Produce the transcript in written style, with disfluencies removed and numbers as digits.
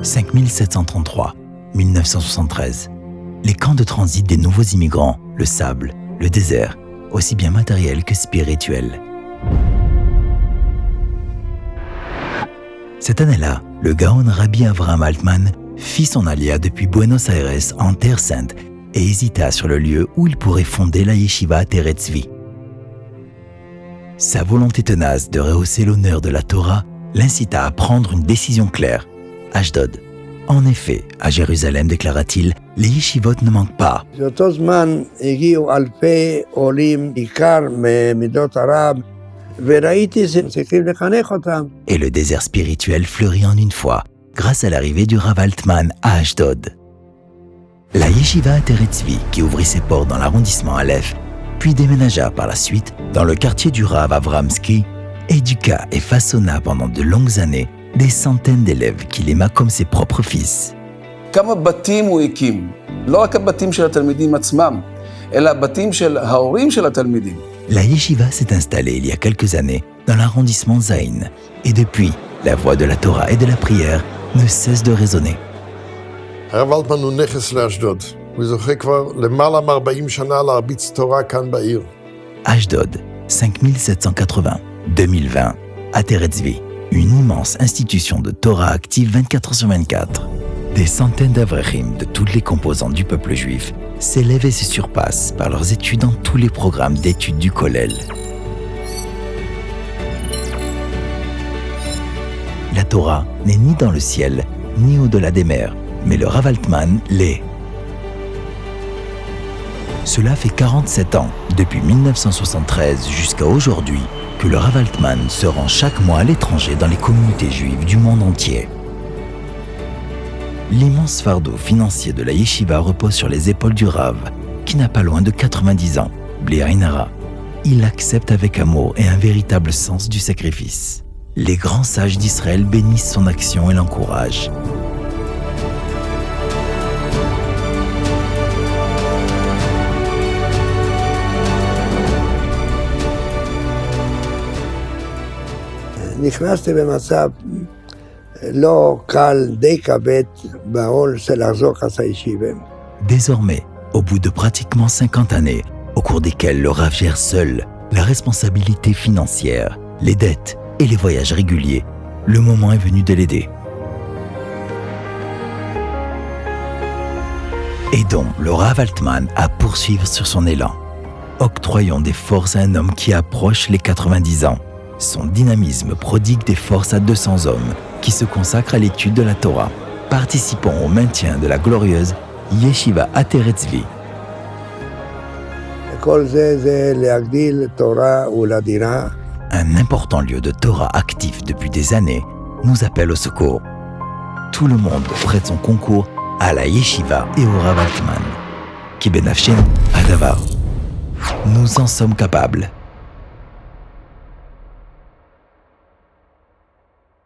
5733, 1973. Les camps de transit des nouveaux immigrants, le sable, le désert, aussi bien matériel que spirituel. Cette année-là, le Gaon Rabbi Avraham Altman fit son alia depuis Buenos Aires en Terre Sainte et hésita sur le lieu où il pourrait fonder la yeshiva Teret Tzvi. Sa volonté tenace de rehausser l'honneur de la Torah l'incita à prendre une décision claire, Ashdod. En effet, à Jérusalem, déclara-t-il, les yeshivot ne manquent pas. Et le désert spirituel fleurit en une fois, grâce à l'arrivée du Rav Altman à Ashdod. La yeshiva Teret Tzvi, qui ouvrit ses portes dans l'arrondissement Aleph, puis déménagea par la suite dans le quartier du Rav Avramsky, éduqua et façonna pendant de longues années des centaines d'élèves qu'il aima comme ses propres fils. כמה בתים הוא הקים, לא רק הבתים של התלמידים עצמם, אלא הבתים של ההורים של התלמידים. La yeshiva s'est installée il y a quelques années dans l'arrondissement Zain, et depuis, la voix de la Torah et de la prière ne cesse de résonner. הרב אלטמן הוא נכס לאשדוד. הוא זוכה כבר למעלה מ-40 שנה להרביץ תורה כאן בעיר. Ashdod, 5780, 2020, à Teret Tzvi, une immense institution de Torah active 24/24. Des centaines d'avrechim de toutes les composantes du peuple juif s'élèvent et se surpassent par leurs études dans tous les programmes d'études du Kollel. La Torah n'est ni dans le ciel, ni au-delà des mers, mais le Rav Altman l'est. Cela fait 47 ans, depuis 1973 jusqu'à aujourd'hui, que le Rav Altman se rend chaque mois à l'étranger dans les communautés juives du monde entier. L'immense fardeau financier de la yeshiva repose sur les épaules du Rav, qui n'a pas loin de 90 ans, Bli Ain Hara. Il accepte avec amour et un véritable sens du sacrifice. Les grands sages d'Israël bénissent son action et l'encouragent. נכנסתי במצב לא קל, די כבד בעול של לחזור חסי ישיבה. Désormais, au bout de pratiquement 50 années, au cours desquelles le Rav gère seul la responsabilité financière, les dettes et les voyages réguliers, le moment est venu de l'aider. Aidons le Rav Altman à poursuivre sur son élan. Octroyons des forces à un homme qui approche les 90 ans. Son dynamisme prodigue des forces à 200 hommes qui se consacrent à l'étude de la Torah. Participons au maintien de la glorieuse Yeshiva Teret Tzvi. Un important lieu de Torah actif depuis des années nous appelle au secours. Tout le monde prête son concours à la Yeshiva et au Rav Altman. Ki benafshin Hadavar. Nous en sommes capables.